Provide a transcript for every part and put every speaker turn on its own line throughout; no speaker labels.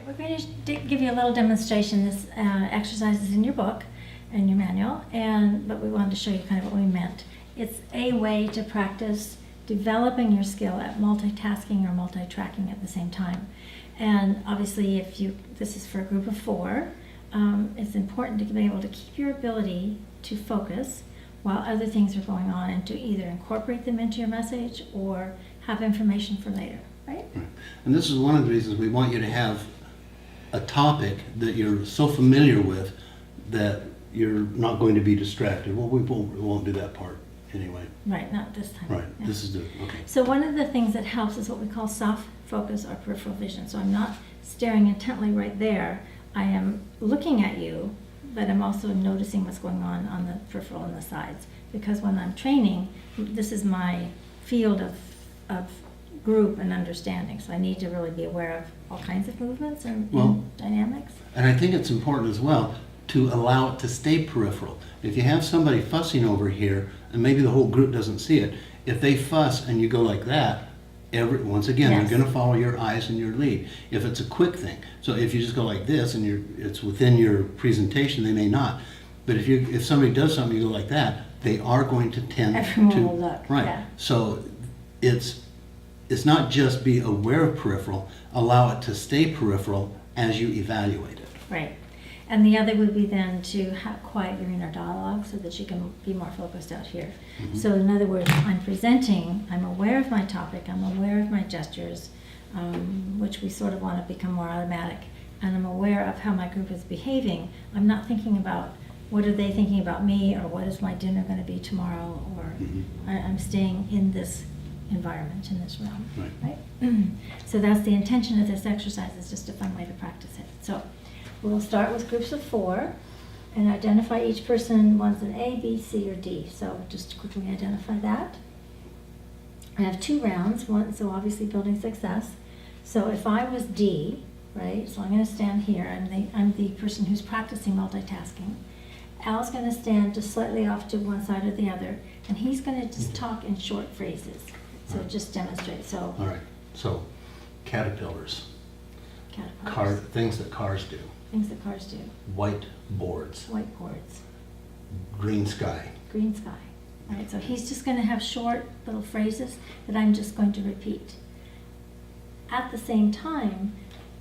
we're going to give you a little demonstration. This exercise is in your book and your manual, but we wanted to show you kind of what we meant. It's a way to practice developing your skill at multitasking or multi-tracking at the same time. And obviously, this is for a group of 4, it's important to be able to keep your ability to focus while other things are going on, and to either incorporate them into your message or have information for later, right?
And this is one of the reasons we want you to have a topic that you're so familiar with that you're not going to be distracted. Well, we won't do that part anyway.
Right, not this time.
Right,
Yeah.
this is okay.
So one of the things that helps is what we call soft focus or peripheral vision. So I'm not staring intently right there. I am looking at you, but I'm also noticing what's going on the peripheral and the sides. Because when I'm training, this is my field of group and understanding. So I need to really be aware of all kinds of movements and dynamics.
And I think it's important as well to allow it to stay peripheral. If you have somebody fussing over here, and maybe the whole group doesn't see it, if they fuss and you go like that, once again,
Yes.
they're going to follow your eyes and your lead. If it's a quick thing, so if you just go like this and it's within your presentation, they may not. But if somebody does something, you go like that, they are going to tend
Everyone
to
will look.
right.
Yeah.
So it's not just be aware of peripheral, allow it to stay peripheral as you evaluate it.
Right. And the other would be then to quiet your inner dialogue so that you can be more focused out here.
Mm-hmm.
So in other words, I'm presenting, I'm aware of my topic, I'm aware of my gestures, which we sort of want to become more automatic, and I'm aware of how my group is behaving. I'm not thinking about what are they thinking about me, or what is my dinner going to be tomorrow, or I'm staying in this environment, in this realm. Right? So that's the intention of this exercise, is just a fun way to practice it. So we'll start with groups of 4 and identify each person. One's an A, B, C, or D. So just to quickly identify that. I have 2 rounds, so obviously building success. So if I was D, right, so I'm going to stand here. I'm the person who's practicing multitasking. Al's going to stand just slightly off to one side or the other, and he's going to just talk in short phrases. So just demonstrate. So
All right. So caterpillars, things that cars do.
Things that cars do.
White boards,
Whiteboards.
green sky.
Green sky. All right, so he's just going to have short little phrases that I'm just going to repeat. At the same time,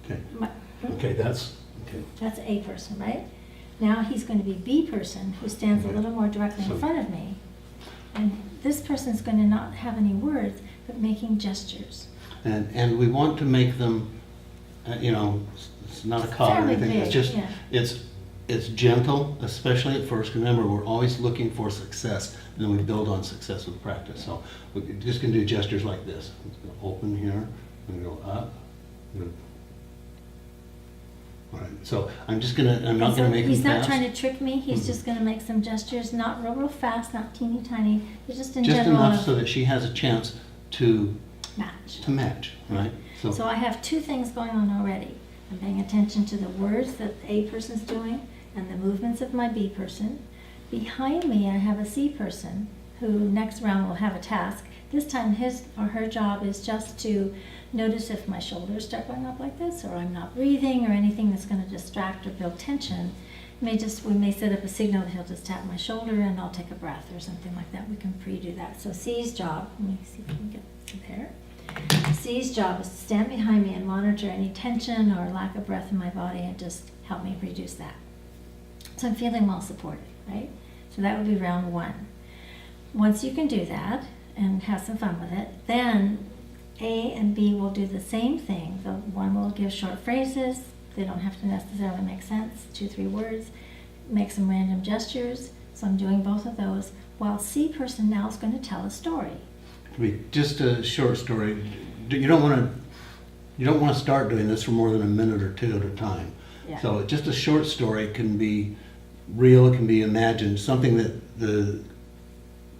Okay. That's okay.
that's A person, right? Now he's going to be B person, who stands a little more directly in front of me. And this person's going to not have any words, but making gestures.
And we want to make them, it's not a cog or
Fairly
anything. It's
big,
just
yeah.
it's gentle, especially at first. Remember, we're always looking for success, and then we build on success with practice. So we're just going to do gestures like this. I'm going to open here. I'm going to go up. All right. So I'm not going to make
He's
them
not
fast.
trying to trick me. He's just going to make some gestures, not real fast, not teeny tiny, but just in
Just
general.
enough so that she has a chance to
match.
right?
So I have 2 things going on already. I'm paying attention to the words that the A person's doing and the movements of my B person. Behind me, I have a C person who next round will have a task. This time his or her job is just to notice if my shoulders start going up like this, or I'm not breathing, or anything that's going to distract or build tension. We may set up a signal that he'll just tap my shoulder and I'll take a breath or something like that. We can pre-do that. So C's job, let me see if we can get to there. C's job is to stand behind me and monitor any tension or lack of breath in my body and just help me reduce that. So I'm feeling well supported, right? So that would be round 1. Once you can do that and have some fun with it, then A and B will do the same thing. The one will give short phrases. They don't have to necessarily make sense, 2-3 words. Make some random gestures. So I'm doing both of those, while C person now is going to tell a story.
It could be just a short story. You don't want to start doing this for more than a minute or 2 at a time.
Yeah.
So just a short story can be real, it can be imagined, something that the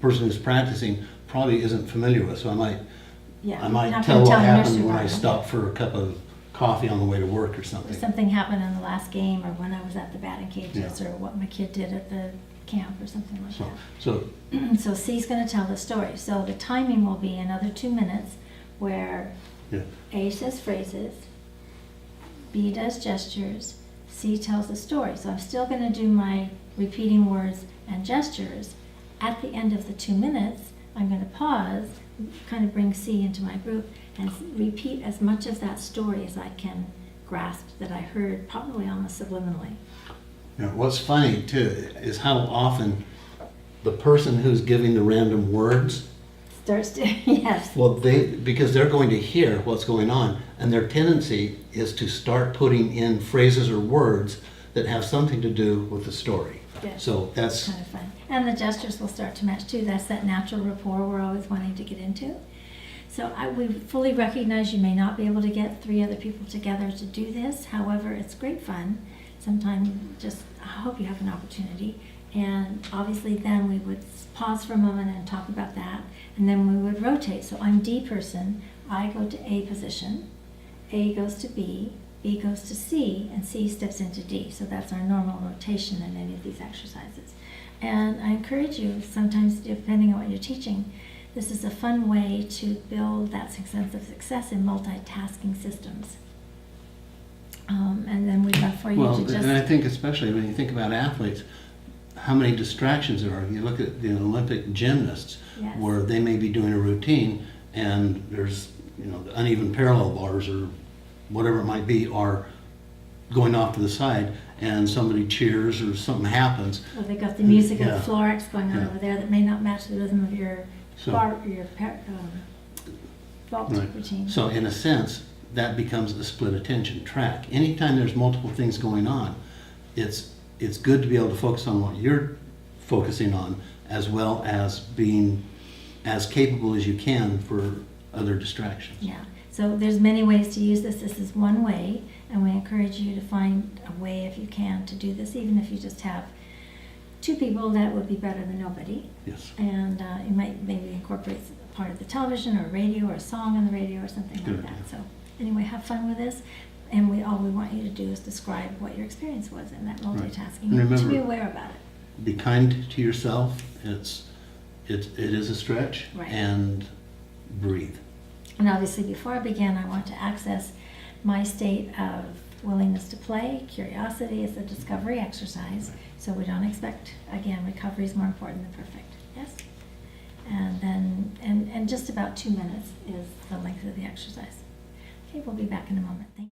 person who's practicing probably isn't familiar with. So I might tell what happened when I stopped for a cup of coffee on the way to work or something.
Or something happened in the last game, or when I was at the batting cages, or what my kid did at the camp or something like that. So C's going to tell the story. So the timing will be another 2 minutes where A says phrases, B does gestures, C tells a story. So I'm still going to do my repeating words and gestures. At the end of the 2 minutes, I'm going to pause, kind of bring C into my group, and repeat as much of that story as I can grasp that I heard, probably almost subliminally.
You know, what's funny too is how often the person who's giving the random words
Starts to, yes.
well, because they're going to hear what's going on, and their tendency is to start putting in phrases or words that have something to do with the story.
Yes.
So that's
kind of fun. And the gestures will start to match too. That's that natural rapport we're always wanting to get into. So we fully recognize you may not be able to get 3 other people together to do this. However, it's great fun. Sometime I hope you have an opportunity. And obviously then we would pause for a moment and talk about that. And then we would rotate. So I'm D person. I go to A position. A goes to B. B goes to C. And C steps into D. So that's our normal rotation in any of these exercises. And I encourage you, sometimes depending on what you're teaching, this is a fun way to build that sense of success in multitasking systems. And then we'd love for you to just...
And I think especially when you think about athletes, how many distractions there are. You look at the Olympic gymnasts,
Yes.
where they may be doing a routine, and there's, the uneven parallel bars or whatever it might be are going off to the side, and somebody cheers or something happens.
Well, they've got the music
Yeah.
of Florex going on over there that may not match the rhythm of your vault
Right.
routine.
So in a sense, that becomes a split attention track. Anytime there's multiple things going on, it's good to be able to focus on what you're focusing on, as well as being as capable as you can for other distractions.
Yeah. So there's many ways to use this. This is one way, and we encourage you to find a way, if you can, to do this, even if you just have 2 people. That would be better than nobody.
Yes.
And you might maybe incorporate part of the television or radio or a song on the radio or something
Good
like that.
idea.
So anyway, have fun with this. And all we want you to do is describe what your experience was in that multitasking.
And remember,
to be aware about it.
Be kind to yourself. It is a stretch.
Right.
And breathe.
And obviously, before I begin, I want to access my state of willingness to play. Curiosity is a discovery exercise, so we don't expect, again, recovery is more important than perfect. Yes? And then, and just about 2 minutes is the length of the exercise. Okay, we'll be back in a moment. Thank you.